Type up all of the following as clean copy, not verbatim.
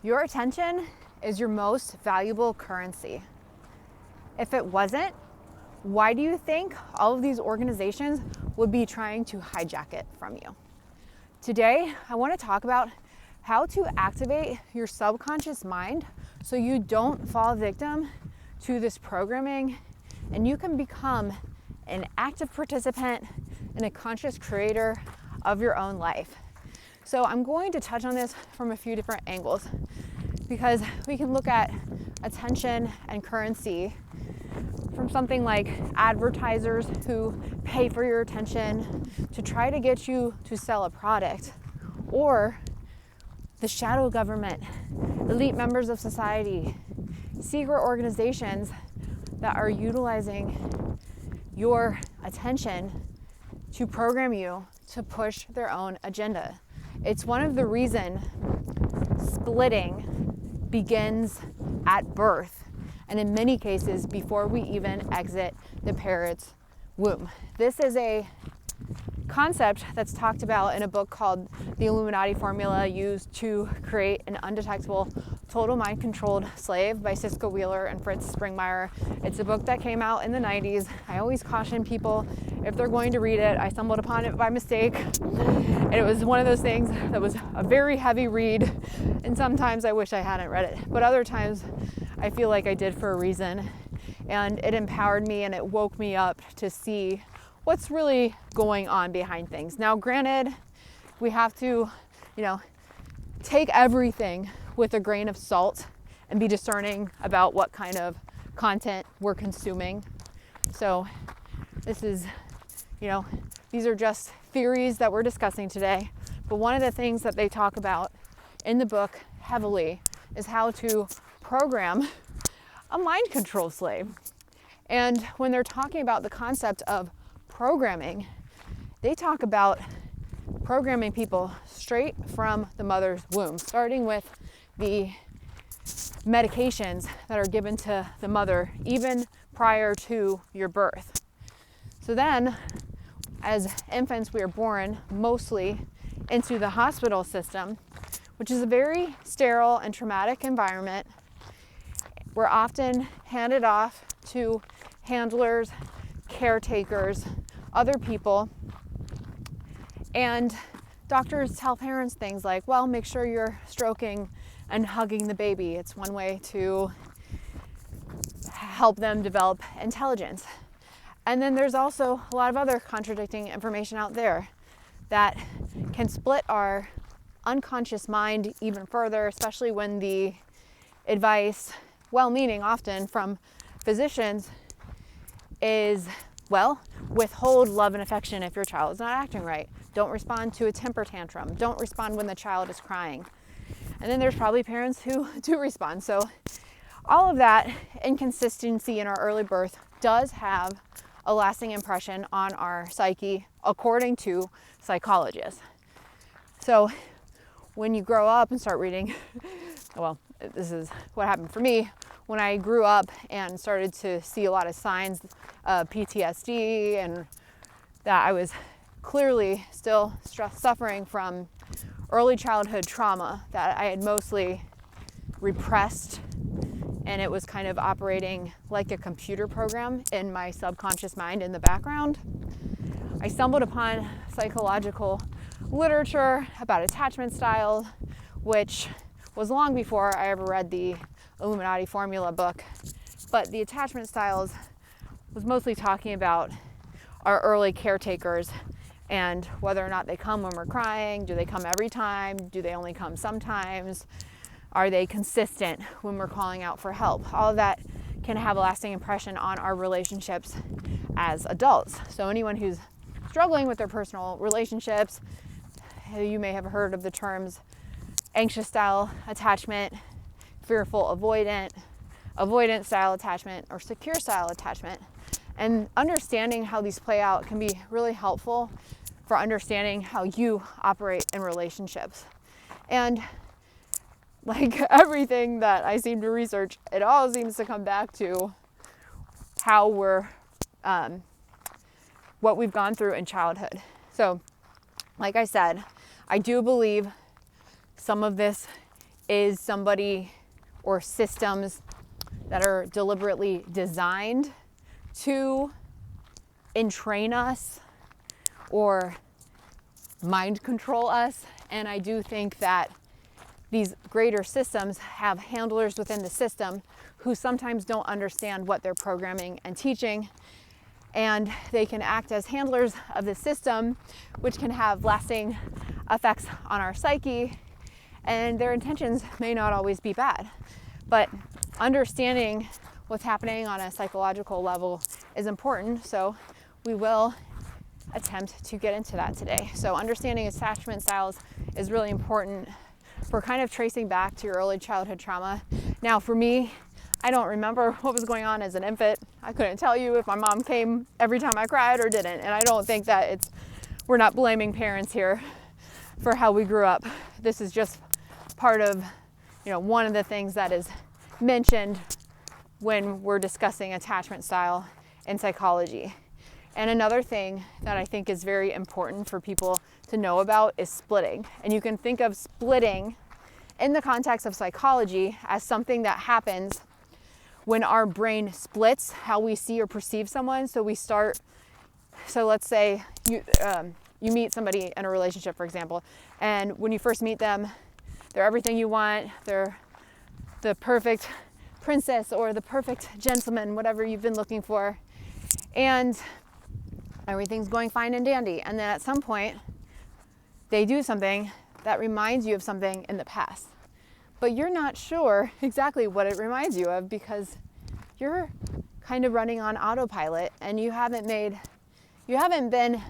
Your attention is your most valuable currency. If it wasn't, why do you think all of these organizations would be trying to hijack it from you? Today, I want to talk about how to activate your subconscious mind so you don't fall victim to this programming and you can become an active participant and a conscious creator of your own life. So I'm going to touch on this from a few different angles because we can look at attention and currency from something like advertisers who pay for your attention to try to get you to sell a product, or the shadow government, elite members of society, secret organizations that are utilizing your attention to program you to push their own agenda. It's one of the reasons splitting begins at birth, and in many cases before we even exit the parent's womb. This is a concept that's talked about in a book called The Illuminati Formula, used to create an undetectable total mind controlled slave by Cisco Wheeler and Fritz Springmeier. It's a book that came out in the 90s. I always caution people if they're going to read it. I stumbled upon it by mistake, and it was one of those things that was a very heavy read, and sometimes I wish I hadn't read it, but other times I feel like I did for a reason, and it empowered me and it woke me up to see what's really going on behind things. Now, granted, we have to, take everything with a grain of salt and be discerning about what kind of content we're consuming. So this is, these are just theories that we're discussing today. But one of the things that they talk about in the book heavily is how to program a mind control slave. And when they're talking about the concept of programming, they talk about programming people straight from the mother's womb, starting with the medications that are given to the mother even prior to your birth. So then, as infants, we are born mostly into the hospital system, which is a very sterile and traumatic environment. We're often handed off to handlers, caretakers, other people, and doctors tell parents things like, well, make sure you're stroking and hugging the baby. It's one way to help them develop intelligence. And then there's also a lot of other contradicting information out there that can split our unconscious mind even further, especially when the advice, well-meaning often from physicians, is, well, withhold love and affection if your child is not acting right. Don't respond to a temper tantrum. Don't respond when the child is crying. And then there's probably parents who do respond. So all of that inconsistency in our early birth does have a lasting impression on our psyche, according to psychologists. So when you grow up and start reading, well, this is what happened for me. When I grew up and started to see a lot of signs of PTSD, and that I was clearly still suffering from early childhood trauma that I had mostly repressed, and it was kind of operating like a computer program in my subconscious mind in the background. I stumbled upon psychological literature about attachment styles, which was long before I ever read the Illuminati Formula book, but the attachment styles was mostly talking about our early caretakers and whether or not they come when we're crying. Do they come every time? Do they only come sometimes? Are they consistent when we're calling out for help? All of that can have a lasting impression on our relationships as adults. So anyone who's struggling with their personal relationships, you may have heard of the terms anxious style attachment, fearful avoidant style attachment, or secure style attachment. And understanding how these play out can be really helpful for understanding how you operate in relationships. And like everything that I seem to research, it all seems to come back to how we're, what we've gone through in childhood. So, like I said, I do believe some of this is somebody or systems that are deliberately designed to entrain us or mind control us. And I do think that these greater systems have handlers within the system who sometimes don't understand what they're programming and teaching, and they can act as handlers of the system, which can have lasting effects on our psyche, and their intentions may not always be bad. But understanding what's happening on a psychological level is important, so we will attempt to get into that today. So understanding attachment styles is really important for kind of tracing back to your early childhood trauma. Now, for me, I don't remember what was going on as an infant. I couldn't tell you if my mom came every time I cried or didn't. And I don't think that we're not blaming parents here for how we grew up. This is just part of, one of the things that is mentioned when we're discussing attachment style in psychology. And another thing that I think is very important for people to know about is splitting. And you can think of splitting in the context of psychology as something that happens when our brain splits how we see or perceive someone. So let's say you meet somebody in a relationship, for example, and when you first meet them, they're everything you want. They're the perfect princess or the perfect gentleman, whatever you've been looking for. And everything's going fine and dandy. And then at some point, they do something that reminds you of something in the past. But you're not sure exactly what it reminds you of because you're kind of running on autopilot and you haven't been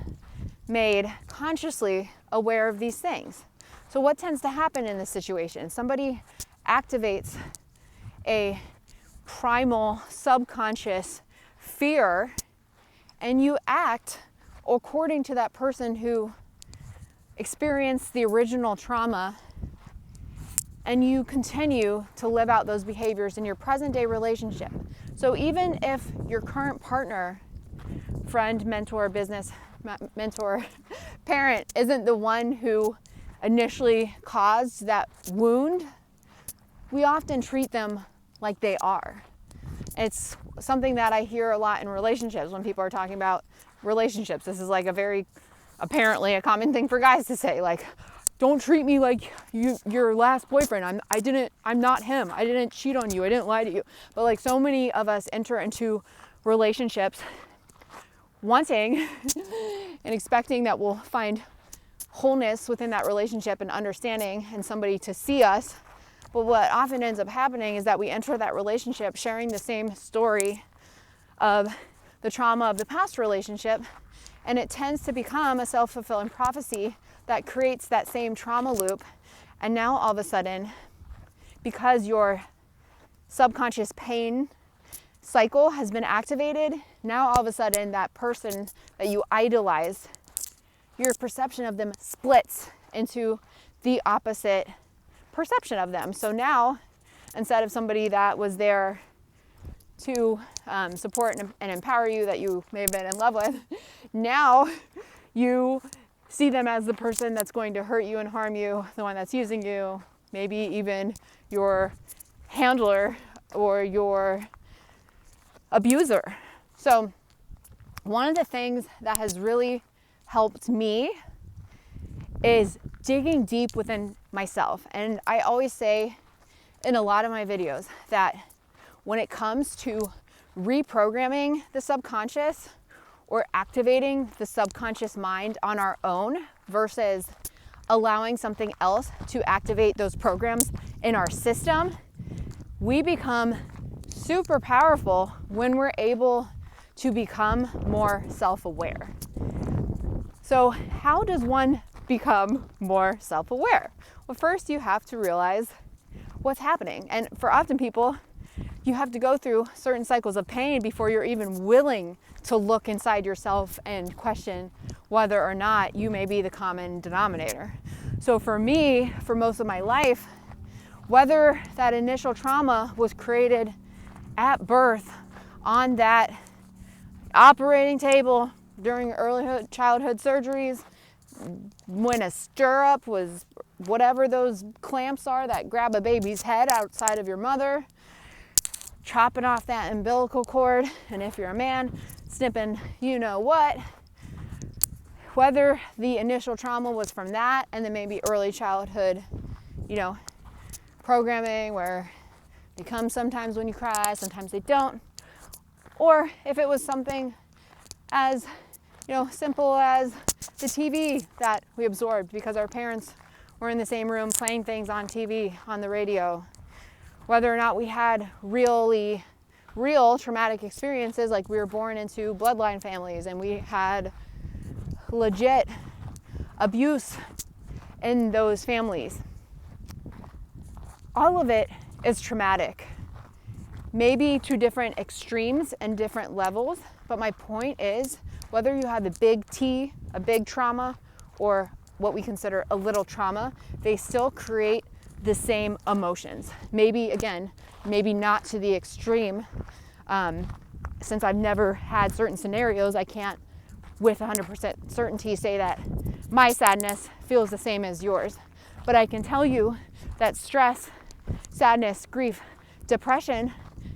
made consciously aware of these things. So what tends to happen in this situation? Somebody activates a primal subconscious fear and you act according to that person who experienced the original trauma, and you continue to live out those behaviors in your present day relationship. So even if your current partner, friend, mentor, business mentor, parent isn't the one who initially caused that wound, we often treat them like they are. It's something that I hear a lot in relationships when people are talking about relationships. This is like apparently a common thing for guys to say, like, don't treat me like your last boyfriend. I'm not him. I didn't cheat on you. I didn't lie to you. But like so many of us enter into relationships wanting and expecting that we'll find wholeness within that relationship and understanding and somebody to see us. But what often ends up happening is that we enter that relationship sharing the same story of the trauma of the past relationship, and it tends to become a self-fulfilling prophecy that creates that same trauma loop. And now all of a sudden, because your subconscious pain cycle has been activated, now all of a sudden that person that you idolize, your perception of them splits into the opposite perception of them. So now, instead of somebody that was there to support and empower you, that you may have been in love with, now you see them as the person that's going to hurt you and harm you, the one that's using you, maybe even your handler or your abuser. So one of the things that has really helped me is digging deep within myself. And I always say in a lot of my videos that when it comes to reprogramming the subconscious or activating the subconscious mind on our own versus allowing something else to activate those programs in our system, we become super powerful when we're able to become more self-aware. So how does one become more self-aware? Well, first you have to realize what's happening. And for often people, you have to go through certain cycles of pain before you're even willing to look inside yourself and question whether or not you may be the common denominator. So for me, for most of my life, whether that initial trauma was created at birth on that operating table during early childhood surgeries, when a stirrup was whatever those clamps are that grab a baby's head outside of your mother, chopping off that umbilical cord, and if you're a man, snipping you know what. Whether the initial trauma was from that and then maybe early childhood, programming where they come sometimes when you cry, sometimes they don't, or if it was something as simple as the TV that we absorbed because our parents were in the same room playing things on TV, on the radio. Whether or not we had real traumatic experiences, like we were born into bloodline families and we had legit abuse in those families. All of it is traumatic. Maybe to different extremes and different levels, but my point is, whether you have the big T, a big trauma, or what we consider a little trauma, they still create the same emotions. Maybe not to the extreme. Since I've never had certain scenarios, I can't with 100% certainty say that my sadness feels the same as yours. But I can tell you that stress, sadness, grief, depression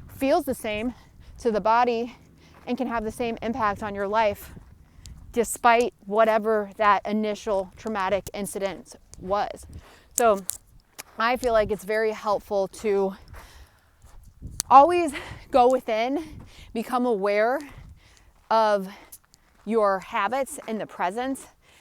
feels the same to the body and can have the same impact on your life despite whatever that initial traumatic incident was. So I feel like it's very helpful to always go within, become aware of your habits in the present.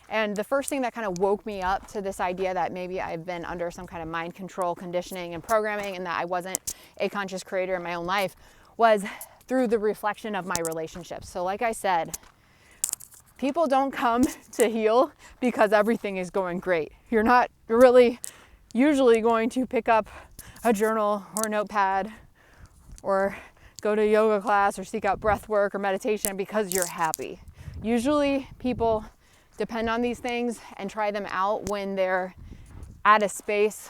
And the first thing that kind of woke me up to this idea that maybe I've been under some kind of mind control conditioning and programming and that I wasn't a conscious creator in my own life was through the reflection of my relationships. So like I said, people don't come to heal because everything is going great. You're not really usually going to pick up a journal or a notepad or go to a yoga class or seek out breath work or meditation because you're happy. Usually people depend on these things and try them out when they're at a space,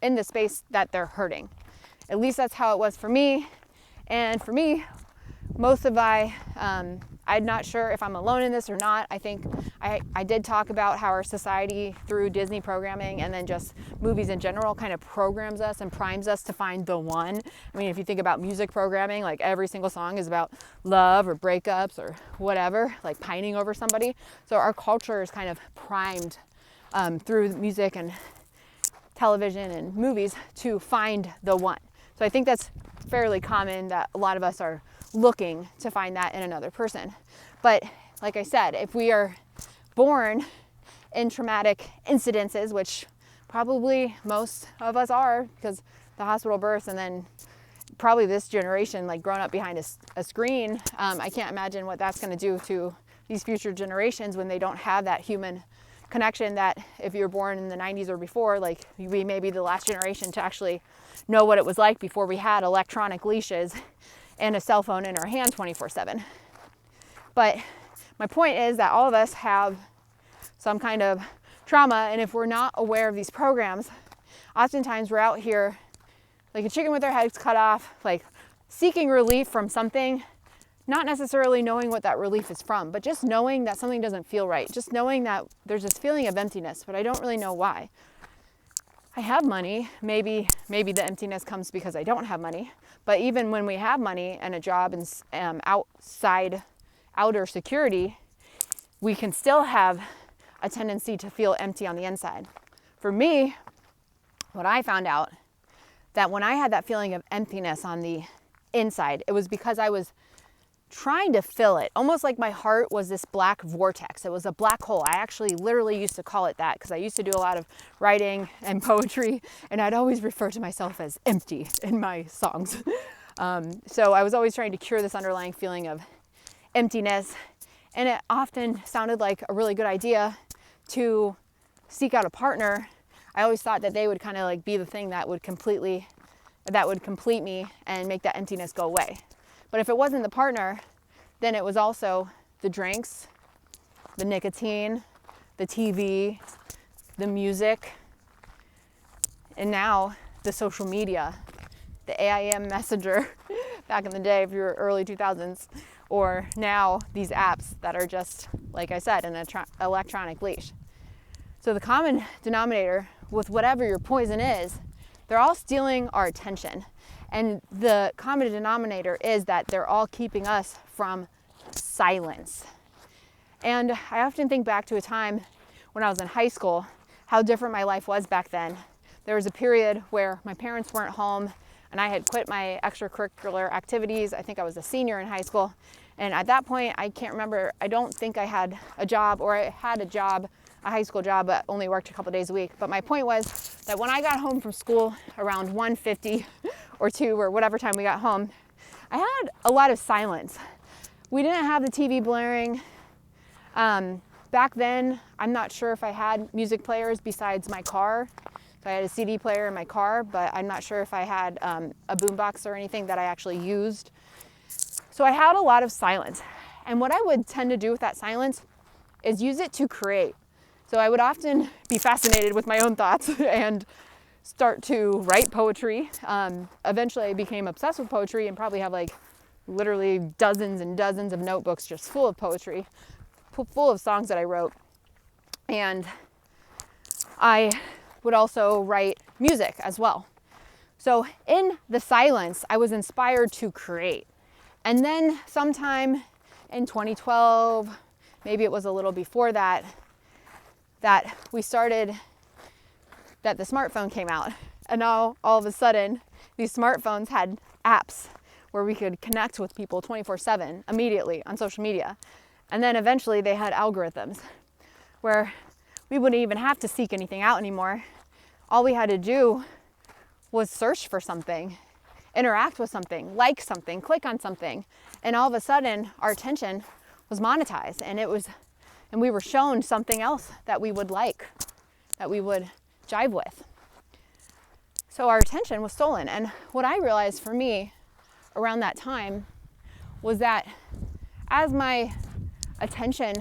in the space that they're hurting. At least that's how it was for me. And for me, I'm not sure if I'm alone in this or not. I think I did talk about how our society through Disney programming and then just movies in general kind of programs us and primes us to find the one. I mean, if you think about music programming, like every single song is about love or breakups or whatever, like pining over somebody. So our culture is kind of primed through music and television and movies to find the one. So I think that's fairly common that a lot of us are looking to find that in another person. But like I said, if we are born in traumatic incidences, which probably most of us are because the hospital births and then probably this generation, like grown up behind a screen, I can't imagine what that's going to do to these future generations when they don't have that human connection that if you're born in the 90s or before, like we may be the last generation to actually know what it was like before we had electronic leashes and a cell phone in our hand 24/7. But my point is that all of us have some kind of trauma, and if we're not aware of these programs, oftentimes we're out here like a chicken with our heads cut off, like seeking relief from something, not necessarily knowing what that relief is from, but just knowing that something doesn't feel right, just knowing that there's this feeling of emptiness, but I don't really know why. I have money, maybe the emptiness comes because I don't have money, but even when we have money and a job and outer security, we can still have a tendency to feel empty on the inside. For me, what I found out, that when I had that feeling of emptiness on the inside, it was because I was trying to fill it, almost like my heart was this black vortex. It was a black hole. I actually literally used to call it that because I used to do a lot of writing and poetry, and I'd always refer to myself as empty in my songs. So I was always trying to cure this underlying feeling of emptiness, and it often sounded like a really good idea to seek out a partner. I always thought that they would kind of like be the thing that would complete me and make that emptiness go away. But if it wasn't the partner, then it was also the drinks, the nicotine, the TV, the music, and now the social media, the AIM messenger back in the day, if you were early 2000s, or now these apps that are just, like I said, an electronic leash. So the common denominator with whatever your poison is, they're all stealing our attention. And the common denominator is that they're all keeping us from silence. And I often think back to a time when I was in high school, how different my life was back then. There was a period where my parents weren't home and I had quit my extracurricular activities. I think I was a senior in high school. And at that point, I can't remember, I don't think I had a job, or I had a job, a high school job, but only worked a couple days a week. But my point was that when I got home from school around 1:50 or 2 or whatever time we got home, I had a lot of silence. We didn't have the TV blaring. Back then, I'm not sure if I had music players besides my car. So I had a CD player in my car, but I'm not sure if I had a boombox or anything that I actually used. So I had a lot of silence. And what I would tend to do with that silence is use it to create. So I would often be fascinated with my own thoughts and start to write poetry. Eventually I became obsessed with poetry and probably have like literally dozens and dozens of notebooks just full of poetry, full of songs that I wrote. And I would also write music as well. So in the silence, I was inspired to create. And then sometime in 2012, maybe it was a little before that, that the smartphone came out. And now all of a sudden, these smartphones had apps where we could connect with people 24/7 immediately on social media. And then eventually they had algorithms where we wouldn't even have to seek anything out anymore. All we had to do was search for something, interact with something, like something, click on something. And all of a sudden our attention was monetized, and we were shown something else that we would like, that we would jive with. So our attention was stolen. And what I realized for me around that time was that as my attention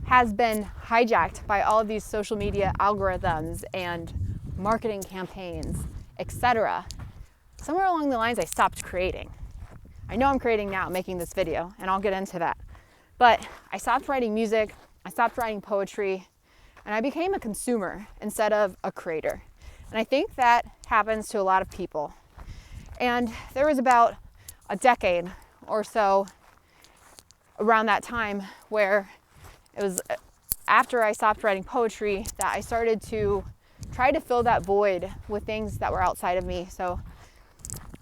has been hijacked by all of these social media algorithms and marketing campaigns, etc., somewhere along the lines I stopped creating. I know I'm creating now, making this video, and I'll get into that. But I stopped writing music, I stopped writing poetry, and I became a consumer instead of a creator. And I think that happens to a lot of people. And there was about a decade or so around that time where it was after I stopped writing poetry that I started to try to fill that void with things that were outside of me. So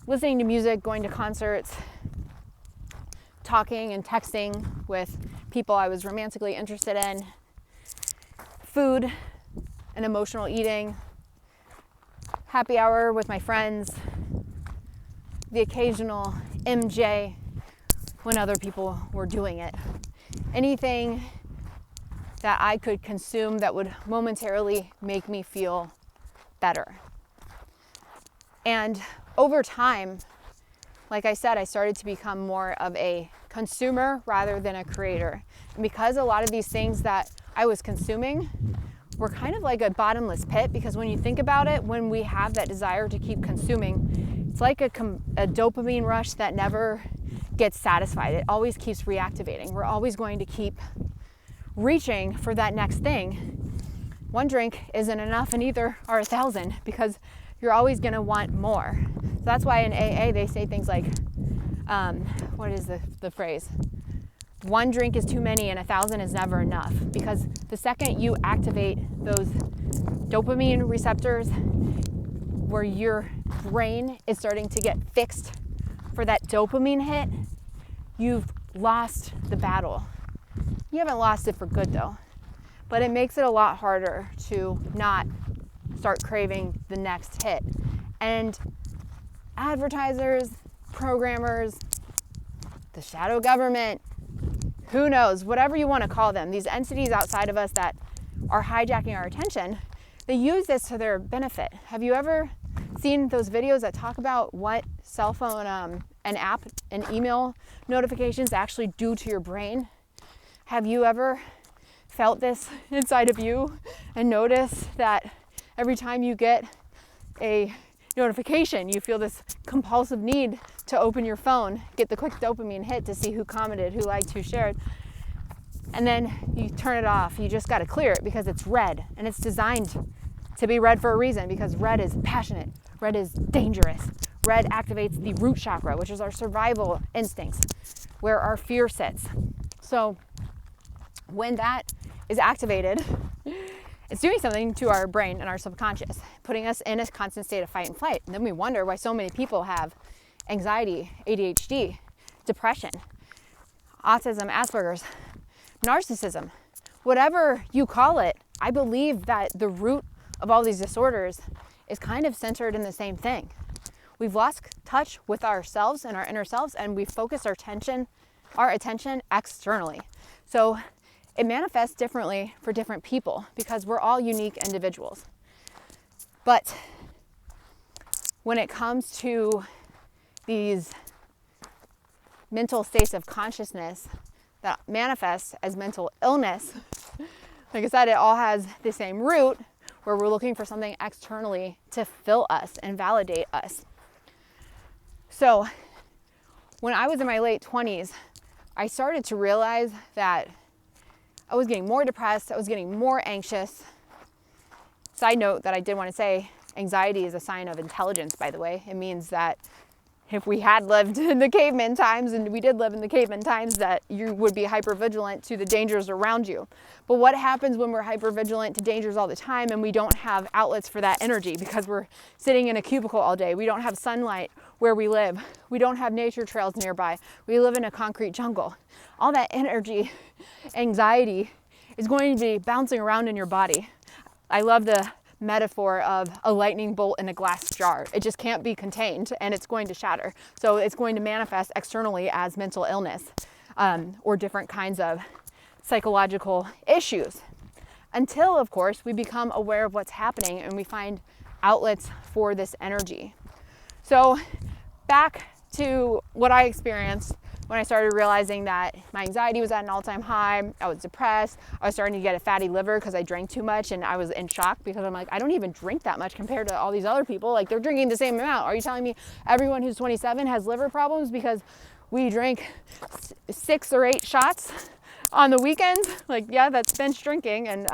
listening to music, going to concerts, talking and texting with people I was romantically interested in, food and emotional eating, happy hour with my friends, the occasional MJ when other people were doing it. Anything that I could consume that would momentarily make me feel better. And over time, like I said, I started to become more of a consumer rather than a creator. And because a lot of these things that I was consuming were kind of like a bottomless pit, because when you think about it, when we have that desire to keep consuming, it's like a dopamine rush that never gets satisfied. It always keeps reactivating. We're always going to keep reaching for that next thing. One drink isn't enough, and neither are 1,000, because you're always going to want more. So that's why in AA they say things like, what is the phrase? One drink is too many and 1,000 is never enough. Because the second you activate those dopamine receptors where your brain is starting to get fixed for that dopamine hit, you've lost the battle. You haven't lost it for good though, but it makes it a lot harder to not start craving the next hit. And advertisers, programmers, the shadow government, who knows, whatever you want to call them, these entities outside of us that are hijacking our attention, they use this to their benefit. Have you ever seen those videos that talk about what cell phone and app and email notifications actually do to your brain? Have you ever felt this inside of you and noticed that every time you get a notification, you feel this compulsive need to open your phone, get the quick dopamine hit to see who commented, who liked, who shared? and then you turn it off. You just got to clear it because it's red, and it's designed to be red for a reason, because red is passionate, red is dangerous. Red activates the root chakra, which is our survival instincts, where our fear sits. So when that is activated, it's doing something to our brain and our subconscious, putting us in a constant state of fight and flight. And then we wonder why so many people have anxiety, ADHD, depression, autism, Asperger's, narcissism, whatever you call it. I believe that the root of all these disorders is kind of centered in the same thing. We've lost touch with ourselves and our inner selves, and we focus our attention externally. So it manifests differently for different people because we're all unique individuals. But when it comes to these mental states of consciousness that manifest as mental illness, like I said, it all has the same root, where we're looking for something externally to fill us and validate us. So when I was in my late 20s, I started to realize that I was getting more depressed, I was getting more anxious. Side note that I did want to say, anxiety is a sign of intelligence, by the way. It means that if we had lived in the caveman times, and we did live in the caveman times, that you would be hypervigilant to the dangers around you. But what happens when we're hypervigilant to dangers all the time and we don't have outlets for that energy because we're sitting in a cubicle all day? We don't have sunlight where we live. We don't have nature trails nearby. We live in a concrete jungle. All that energy, anxiety, is going to be bouncing around in your body. I love the metaphor of a lightning bolt in a glass jar. It just can't be contained, and it's going to shatter. So it's going to manifest externally as mental illness or different kinds of psychological issues, until, of course, we become aware of what's happening and we find outlets for this energy. So back to what I experienced when I started realizing that my anxiety was at an all-time high, I was depressed, I was starting to get a fatty liver because I drank too much, and I was in shock because I'm like, I don't even drink that much compared to all these other people. Like, they're drinking the same amount. Are you telling me everyone who's 27 has liver problems because we drink 6 or 8 shots on the weekends? Like, yeah, that's binge drinking. And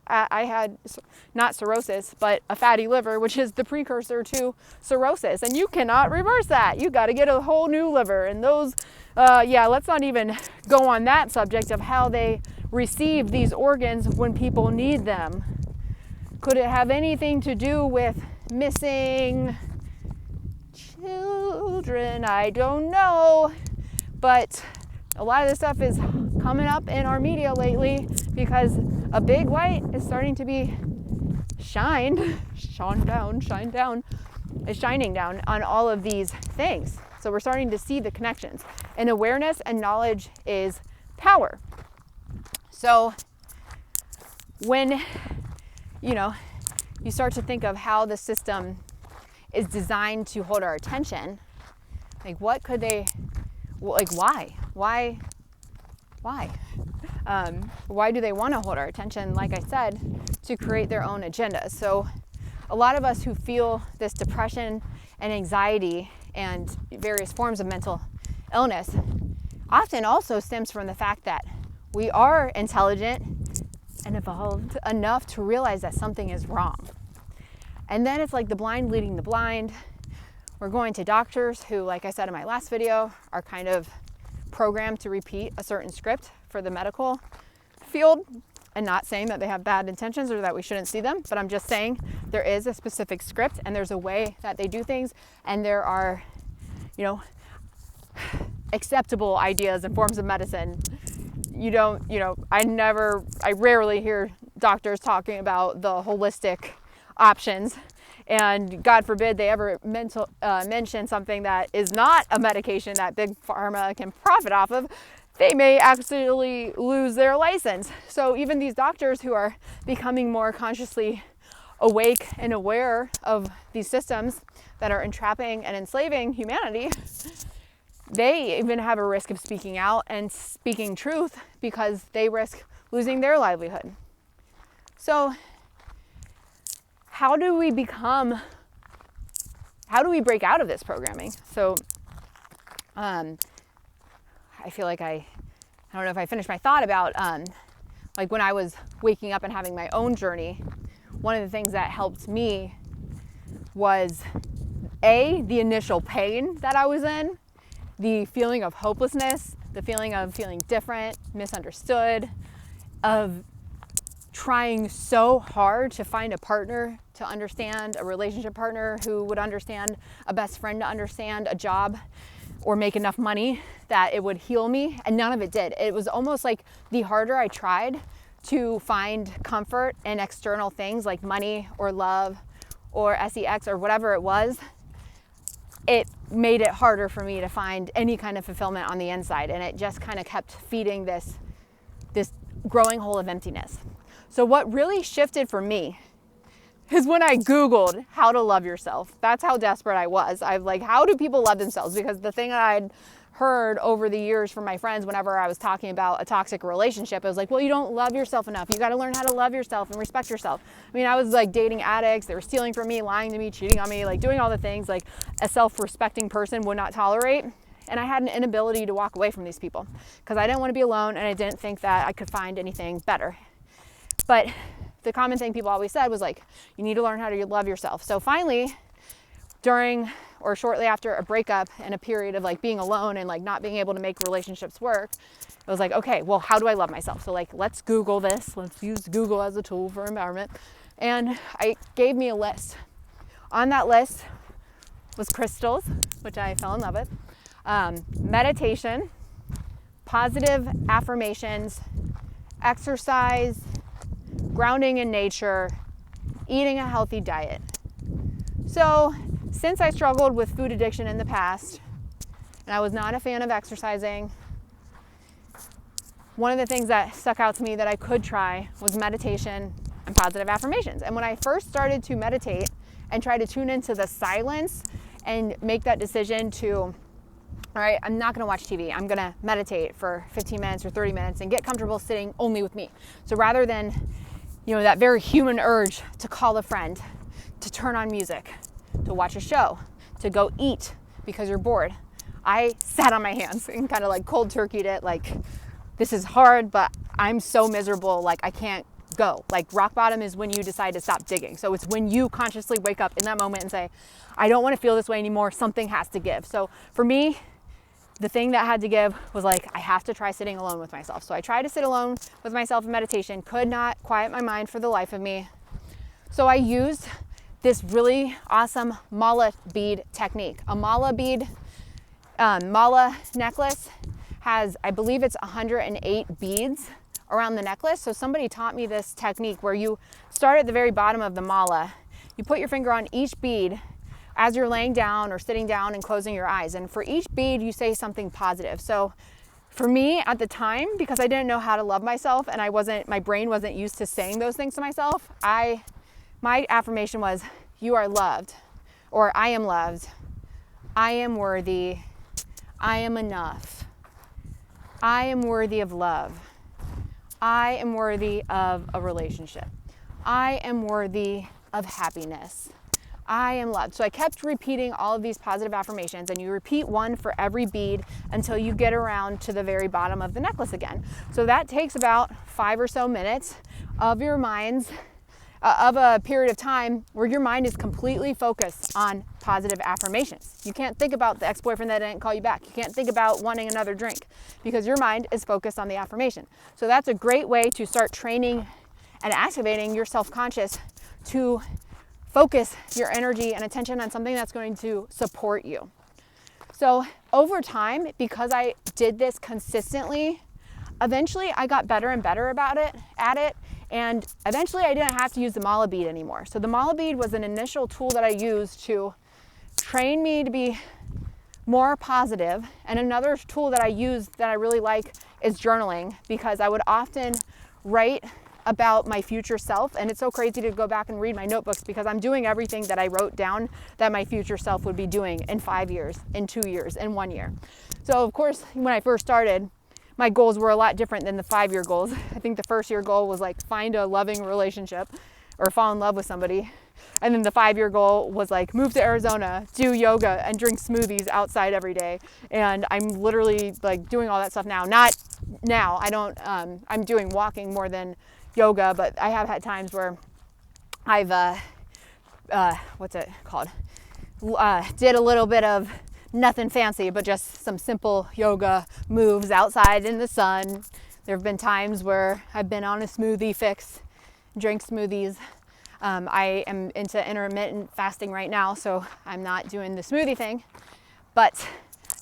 I had not cirrhosis, but a fatty liver, which is the precursor to cirrhosis. And you cannot reverse that. You got to get a whole new liver. And those, let's not even go on that subject of how they receive these organs when people need them. Could it have anything to do with missing children? I don't know. But a lot of this stuff is coming up in our media lately because a big light is starting to be shining down on all of these things. So we're starting to see the connections. And awareness and knowledge is power. So when, you start to think of how the system is designed to hold our attention, like what could they, like why? Why do they want to hold our attention? Like I said, to create their own agenda. So a lot of us who feel this depression and anxiety and various forms of mental illness often also stems from the fact that we are intelligent and evolved enough to realize that something is wrong. And then it's like the blind leading the blind. We're going to doctors who, like I said in my last video, are kind of programmed to repeat a certain script for the medical field, and not saying that they have bad intentions or that we shouldn't see them, but I'm just saying there is a specific script and there's a way that they do things, and there are, acceptable ideas and forms of medicine. I rarely hear doctors talking about the holistic options, and God forbid they ever mention something that is not a medication that big pharma can profit off of. They may actually lose their license. So even these doctors who are becoming more consciously awake and aware of these systems that are entrapping and enslaving humanity, they even have a risk of speaking out and speaking truth because they risk losing their livelihood. So how do we break out of this programming? So I feel like I I don't know if I finished my thought about like when I was waking up and having my own journey, one of the things that helped me was the initial pain that I was in, the feeling of hopelessness, the feeling of feeling different, misunderstood, of trying so hard to find a partner to understand, a relationship partner who would understand, a best friend to understand, a job, or make enough money that it would heal me, and none of it did. It was almost like the harder I tried to find comfort in external things like money or love or sex or whatever it was, it made it harder for me to find any kind of fulfillment on the inside, and it just kind of kept feeding this growing hole of emptiness. So what really shifted for me is when I Googled how to love yourself. That's how desperate I was. I'm like, how do people love themselves? Because the thing I'd heard over the years from my friends whenever I was talking about a toxic relationship, it was like, well, you don't love yourself enough. You got to learn how to love yourself and respect yourself. I mean, I was like dating addicts. They were stealing from me, lying to me, cheating on me, like doing all the things like a self-respecting person would not tolerate. And I had an inability to walk away from these people because I didn't want to be alone, and I didn't think that I could find anything better. But the common thing people always said was like, you need to learn how to love yourself. So finally, during or shortly after a breakup and a period of like being alone and like not being able to make relationships work, I was like, okay, well, how do I love myself? So like, let's Google this. Let's use Google as a tool for empowerment. And it gave me a list. On that list was crystals, which I fell in love with, meditation, positive affirmations, exercise, grounding in nature, eating a healthy diet. So since I struggled with food addiction in the past, and I was not a fan of exercising, one of the things that stuck out to me that I could try was meditation and positive affirmations. And when I first started to meditate and try to tune into the silence and make that decision to, all right, I'm not gonna watch TV. I'm gonna meditate for 15 minutes or 30 minutes and get comfortable sitting only with me. So rather than, that very human urge to call a friend, to turn on music, to watch a show, to go eat because you're bored, I sat on my hands and kind of like cold turkeyed it. Like, this is hard, but I'm so miserable. Like, I can't go. Like, rock bottom is when you decide to stop digging. So it's when you consciously wake up in that moment and say, I don't want to feel this way anymore. Something has to give. So for me, the thing that had to give was like, I have to try sitting alone with myself. So I tried to sit alone with myself in meditation, could not quiet my mind for the life of me. So I used this really awesome mala bead technique. A mala bead, mala necklace has, I believe it's 108 beads around the necklace. So somebody taught me this technique where you start at the very bottom of the mala, you put your finger on each bead as you're laying down or sitting down and closing your eyes. And for each bead, you say something positive. So for me at the time, because I didn't know how to love myself and my brain wasn't used to saying those things to myself, my affirmation was, you are loved, or I am loved, I am worthy, I am enough, I am worthy of love, I am worthy of a relationship, I am worthy of happiness, I am loved. So I kept repeating all of these positive affirmations, and you repeat one for every bead until you get around to the very bottom of the necklace again. So that takes about 5 or so minutes of your mind's of a period of time where your mind is completely focused on positive affirmations. You can't think about the ex-boyfriend that didn't call you back. You can't think about wanting another drink because your mind is focused on the affirmation. So that's a great way to start training and activating your self-conscious to focus your energy and attention on something that's going to support you. So over time, because I did this consistently, eventually I got better and better at it. And eventually I didn't have to use the mala bead anymore. So the mala bead was an initial tool that I used to train me to be more positive. And another tool that I use that I really like is journaling, because I would often write about my future self. And it's so crazy to go back and read my notebooks because I'm doing everything that I wrote down that my future self would be doing in 5 years, in 2 years, in 1 year. So of course, when I first started, my goals were a lot different than the 5-year goals. I think the first year goal was like find a loving relationship. or fall in love with somebody. And then the 5-year goal was like, move to Arizona, do yoga and drink smoothies outside every day. And I'm literally like doing all that stuff now. Not now, I don't, I'm doing walking more than yoga, but I have had times where I've, what's it called? Did a little bit of nothing fancy, but just some simple yoga moves outside in the sun. There have been times where I've been on a smoothie fix, drank smoothies. I am into intermittent fasting right now, so I'm not doing the smoothie thing. But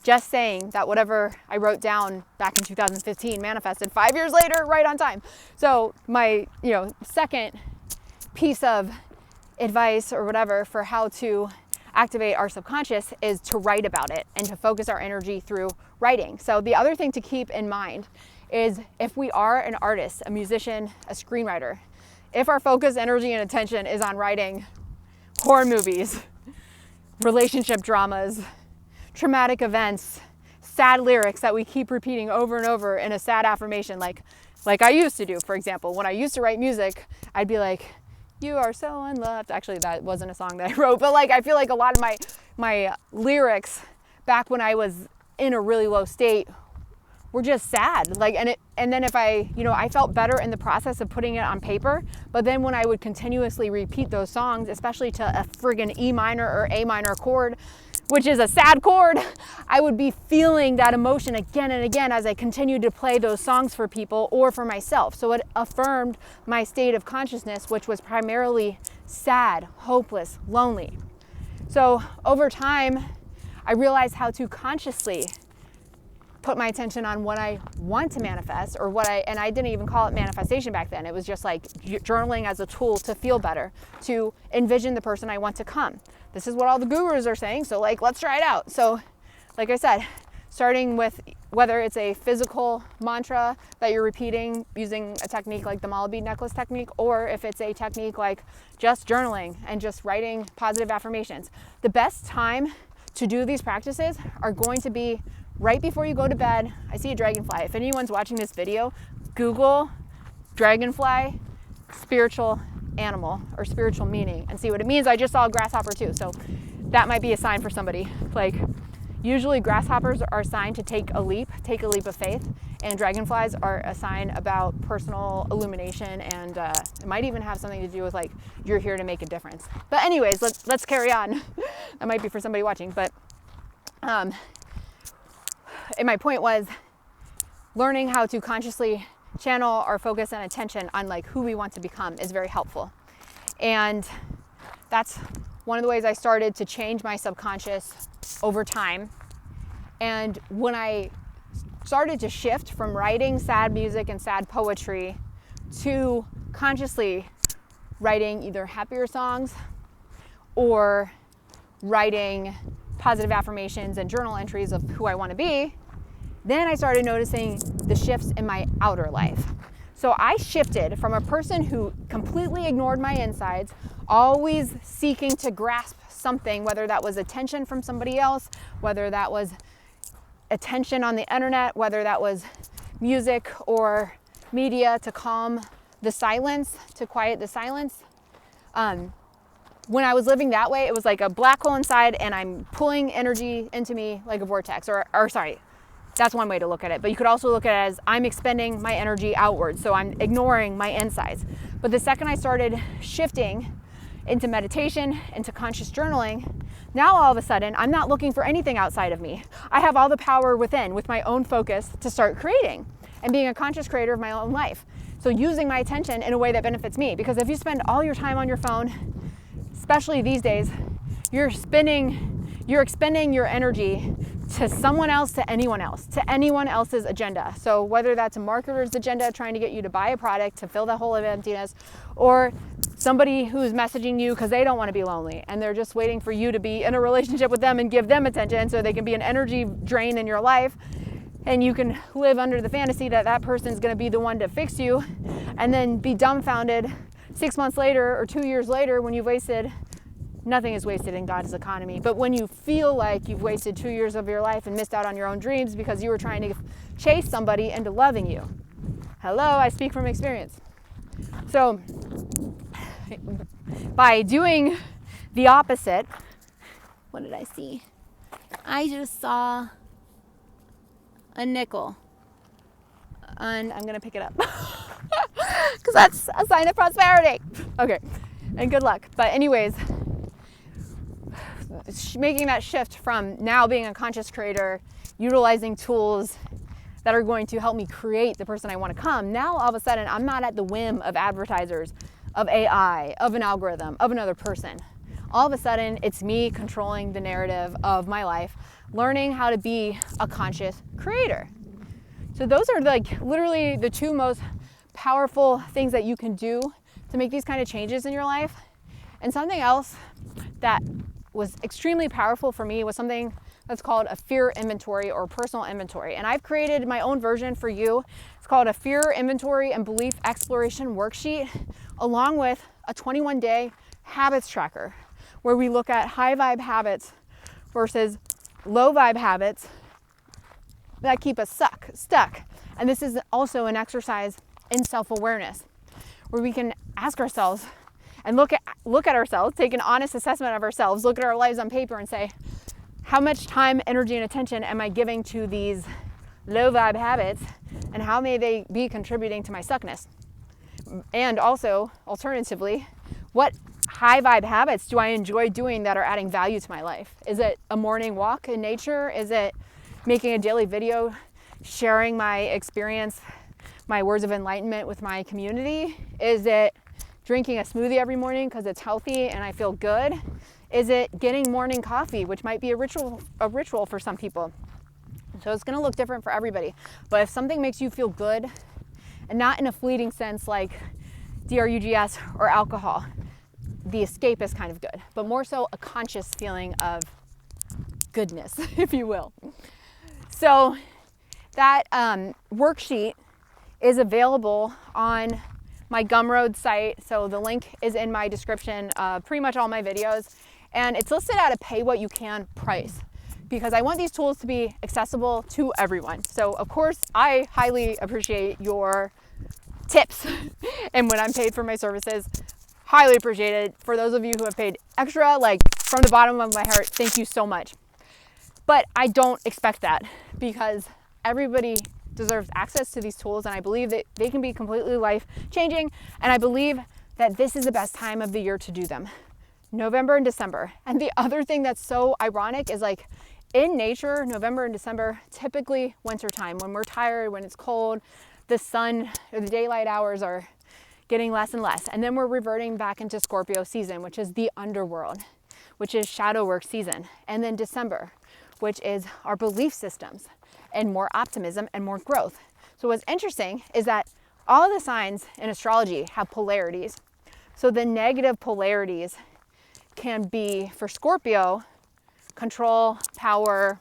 just saying that whatever I wrote down back in 2015 manifested 5 years later, right on time. So my, second piece of advice or whatever for how to activate our subconscious is to write about it and to focus our energy through writing. So the other thing to keep in mind is if we are an artist, a musician, a screenwriter, if our focus, energy, and attention is on writing horror movies, relationship dramas, traumatic events, sad lyrics that we keep repeating over and over in a sad affirmation, like I used to do, for example. When I used to write music, I'd be like, you are so unloved. Actually, that wasn't a song that I wrote, but like I feel like a lot of my lyrics back when I was in a really low state were just sad. Like, and then if I felt better in the process of putting it on paper, but then when I would continuously repeat those songs, especially to a friggin' E minor or A minor chord, which is a sad chord, I would be feeling that emotion again and again as I continued to play those songs for people or for myself. So it affirmed my state of consciousness, which was primarily sad, hopeless, lonely. So over time, I realized how to consciously put my attention on what I want to manifest, and I didn't even call it manifestation back then. It was just like journaling as a tool to feel better, to envision the person I want to come. This is what all the gurus are saying, so like, let's try it out. So like I said, starting with whether it's a physical mantra that you're repeating using a technique like the mala bead necklace technique, or if it's a technique like just journaling and just writing positive affirmations. The best time to do these practices are going to be right before you go to bed. I see a dragonfly. If anyone's watching this video, Google dragonfly spiritual animal or spiritual meaning and see what it means. I just saw a grasshopper too, so that might be a sign for somebody. Like, usually grasshoppers are a sign to take a leap of faith, and dragonflies are a sign about personal illumination, and it might even have something to do with like you're here to make a difference. But anyways, let's carry on. That might be for somebody watching, but and my point was learning how to consciously channel our focus and attention on like who we want to become is very helpful. And that's one of the ways I started to change my subconscious over time. And when I started to shift from writing sad music and sad poetry to consciously writing either happier songs or writing positive affirmations and journal entries of who I want to be, then I started noticing the shifts in my outer life. So I shifted from a person who completely ignored my insides, always seeking to grasp something, whether that was attention from somebody else, whether that was attention on the internet, whether that was music or media to calm the silence, to quiet the silence. When I was living that way, it was like a black hole inside, and I'm pulling energy into me like a vortex, or sorry, that's one way to look at it. But you could also look at it as I'm expending my energy outwards, so I'm ignoring my insides. But the second I started shifting into meditation, into conscious journaling, now all of a sudden, I'm not looking for anything outside of me. I have all the power within, with my own focus, to start creating and being a conscious creator of my own life. So using my attention in a way that benefits me. Because if you spend all your time on your phone, especially these days, you're expending your energy to someone else, to anyone else's agenda. So whether that's a marketer's agenda trying to get you to buy a product to fill that hole of emptiness, or somebody who's messaging you because they don't want to be lonely and they're just waiting for you to be in a relationship with them and give them attention so they can be an energy drain in your life, and you can live under the fantasy that that person's going to be the one to fix you, and then be dumbfounded 6 months later or 2 years later when you've wasted. Nothing is wasted in God's economy. But when you feel like you've wasted 2 years of your life and missed out on your own dreams because you were trying to chase somebody into loving you. Hello, I speak from experience. So by doing the opposite. What did I see? I just saw a nickel. And I'm going to pick it up. Because that's a sign of prosperity. Okay. And good luck. But anyways, making that shift from now being a conscious creator, utilizing tools that are going to help me create the person I want to come. Now, all of a sudden, I'm not at the whim of advertisers, of AI, of an algorithm, of another person. All of a sudden, it's me controlling the narrative of my life, learning how to be a conscious creator. So those are like literally the two most powerful things that you can do to make these kind of changes in your life. And something else that was extremely powerful for me was something that's called a fear inventory or personal inventory. And I've created my own version for you. It's called a fear inventory and belief exploration worksheet, along with a 21-day habits tracker, where we look at high vibe habits versus low vibe habits that keep us stuck. And this is also an exercise in self-awareness, where we can ask ourselves and look at ourselves, take an honest assessment of ourselves, look at our lives on paper and say, how much time, energy, and attention am I giving to these low vibe habits, and how may they be contributing to my stuckness? And also, alternatively, what high vibe habits do I enjoy doing that are adding value to my life? Is it a morning walk in nature? Is it making a daily video, sharing my experience, my words of enlightenment with my community? Is it drinking a smoothie every morning because it's healthy and I feel good? Is it getting morning coffee, which might be a ritual for some people? So it's going to look different for everybody. But if something makes you feel good, and not in a fleeting sense like drugs or alcohol, the escape is kind of good, but more so a conscious feeling of goodness, if you will. So that worksheet is available on my Gumroad site. So the link is in my description of pretty much all my videos. And it's listed at a pay what you can price, because I want these tools to be accessible to everyone. So of course, I highly appreciate your tips. And when I'm paid for my services, highly appreciate it. For those of you who have paid extra, like from the bottom of my heart, thank you so much. But I don't expect that, because everybody deserves access to these tools, and I believe that they can be completely life-changing, and I believe that this is the best time of the year to do them. November and December. And the other thing that's so ironic is, like, in nature, November and December, typically winter time, when we're tired, when it's cold, the sun or the daylight hours are getting less and less. And then we're reverting back into Scorpio season, which is the underworld, which is shadow work season. And then December, which is our belief systems and more optimism and more growth. So what's interesting is that all of the signs in astrology have polarities. So the negative polarities can be, for Scorpio, control, power,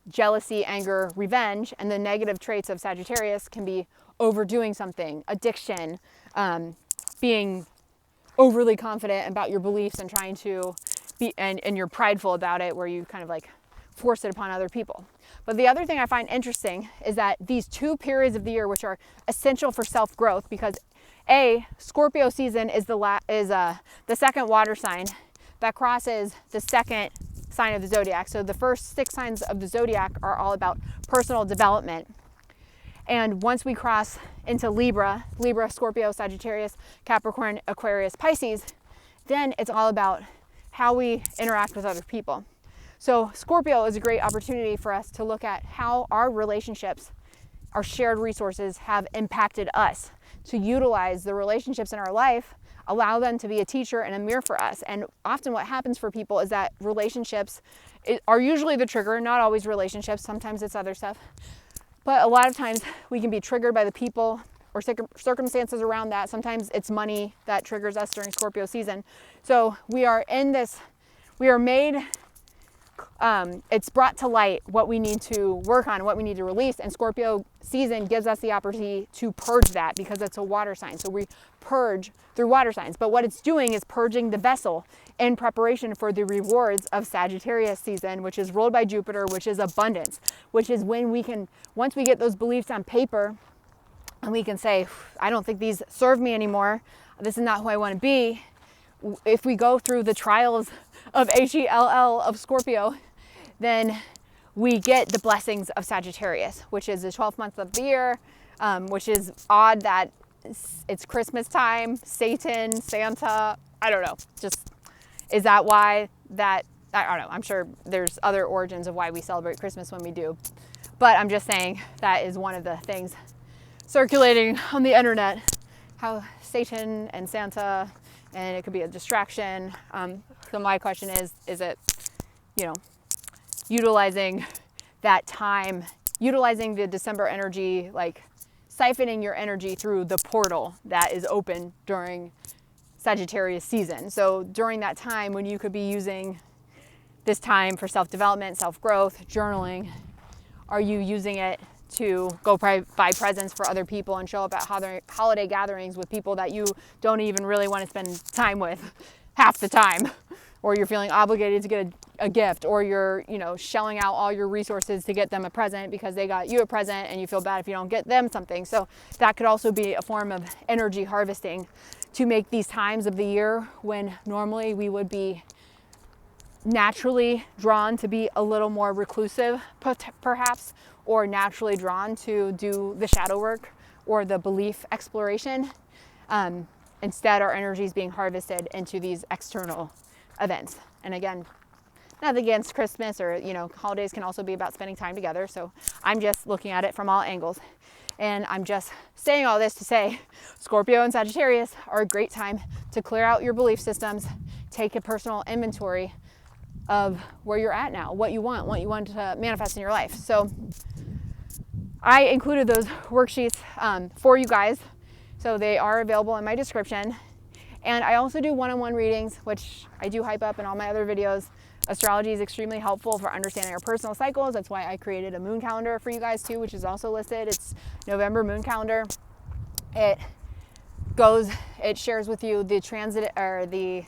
jealousy, anger, revenge. And the negative traits of Sagittarius can be overdoing something, addiction, being overly confident about your beliefs and trying to be, and you're prideful about it, where you kind of like force it upon other people. But the other thing I find interesting is that these two periods of the year, which are essential for self-growth, because Scorpio season is the second water sign that crosses the second sign of the zodiac. So the first 6 signs of the zodiac are all about personal development. And once we cross into Libra, Scorpio, Sagittarius, Capricorn, Aquarius, Pisces, then it's all about how we interact with other people. So Scorpio is a great opportunity for us to look at how our relationships, our shared resources have impacted us, to utilize the relationships in our life, allow them to be a teacher and a mirror for us. And often what happens for people is that relationships are usually the trigger, not always relationships, sometimes it's other stuff. But a lot of times we can be triggered by the people or circumstances around that. Sometimes it's money that triggers us during Scorpio season. So we are made, it's brought to light what we need to work on, what we need to release. And Scorpio season gives us the opportunity to purge that, because it's a water sign. So we purge through water signs. But what it's doing is purging the vessel in preparation for the rewards of Sagittarius season, which is ruled by Jupiter, which is abundance, which is when we can, once we get those beliefs on paper and we can say, I don't think these serve me anymore. this is not who I want to be. If we go through the trials of HELL of Scorpio, then we get the blessings of Sagittarius, which is the 12th month of the year, which is odd that it's Christmas time, Satan, Santa, I don't know. Just, is that why that, I don't know. I'm sure there's other origins of why we celebrate Christmas when we do. But I'm just saying that is one of the things circulating on the internet, how Satan and Santa, and it could be a distraction. So my question is it, utilizing that time, utilizing the December energy, like siphoning your energy through the portal that is open during Sagittarius season. So during that time when you could be using this time for self-development, self-growth, journaling, are you using it to go buy presents for other people and show up at holiday gatherings with people that you don't even really want to spend time with half the time? Or you're feeling obligated to get a gift, or you're, shelling out all your resources to get them a present because they got you a present and you feel bad if you don't get them something. So that could also be a form of energy harvesting to make these times of the year when normally we would be naturally drawn to be a little more reclusive, perhaps, or naturally drawn to do the shadow work or the belief exploration. Instead, our energy is being harvested into these external events. And again, nothing against Christmas, or holidays can also be about spending time together. So I'm just looking at it from all angles. And I'm just saying all this to say Scorpio and Sagittarius are a great time to clear out your belief systems, take a personal inventory of where you're at now, what you want to manifest in your life. So I included those worksheets for you guys. So they are available in my description. And I also do one-on-one readings, which I do hype up in all my other videos. Astrology is extremely helpful for understanding our personal cycles. That's why I created a moon calendar for you guys too, which is also listed. It's November moon calendar. It shares with you the transit or the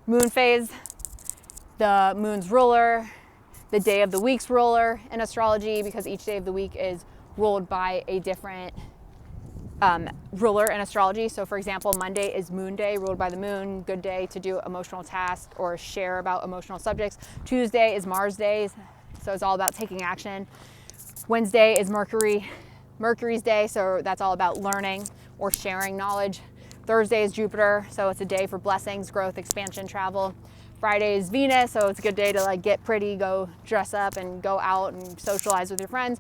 moon phase, the moon's ruler, the day of the week's ruler in astrology, because each day of the week is ruled by a different ruler in astrology. So for example, Monday is moon day, ruled by the moon, good day to do emotional tasks or share about emotional subjects. Tuesday is Mars day, so it's all about taking action. Wednesday is Mercury's day, so that's all about learning or sharing knowledge. Thursday is Jupiter, so it's a day for blessings, growth, expansion, travel. Friday is Venus, so it's a good day to get pretty, go dress up and go out and socialize with your friends.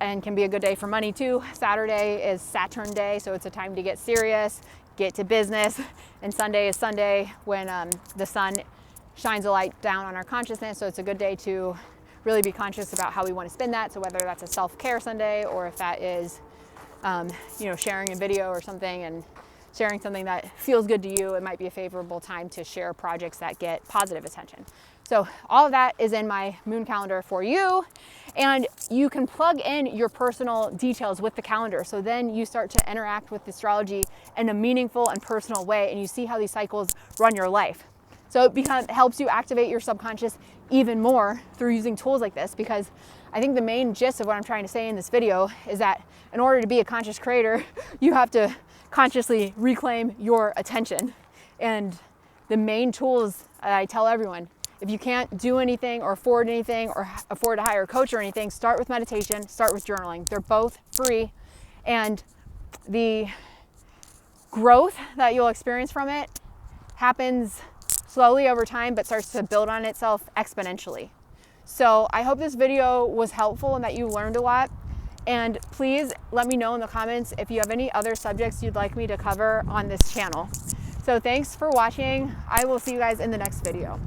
And can be a good day for money too. Saturday is Saturn day, so it's a time to get serious, get to business. And Sunday is Sunday, when the sun shines a light down on our consciousness, so it's a good day to really be conscious about how we want to spend that. So whether that's a self-care Sunday, or if that is sharing a video or something and sharing something that feels good to you, it might be a favorable time to share projects that get positive attention. So all of that is in my moon calendar for you, and you can plug in your personal details with the calendar. So then you start to interact with astrology in a meaningful and personal way, and you see how these cycles run your life. So it helps you activate your subconscious even more through using tools like this, because I think the main gist of what I'm trying to say in this video is that in order to be a conscious creator, you have to consciously reclaim your attention. And the main tools I tell everyone, if you can't do anything or afford to hire a coach or anything, start with meditation, start with journaling. They're both free, and the growth that you'll experience from it happens slowly over time, but starts to build on itself exponentially. So I hope this video was helpful and that you learned a lot. And please let me know in the comments if you have any other subjects you'd like me to cover on this channel. So thanks for watching. I will see you guys in the next video.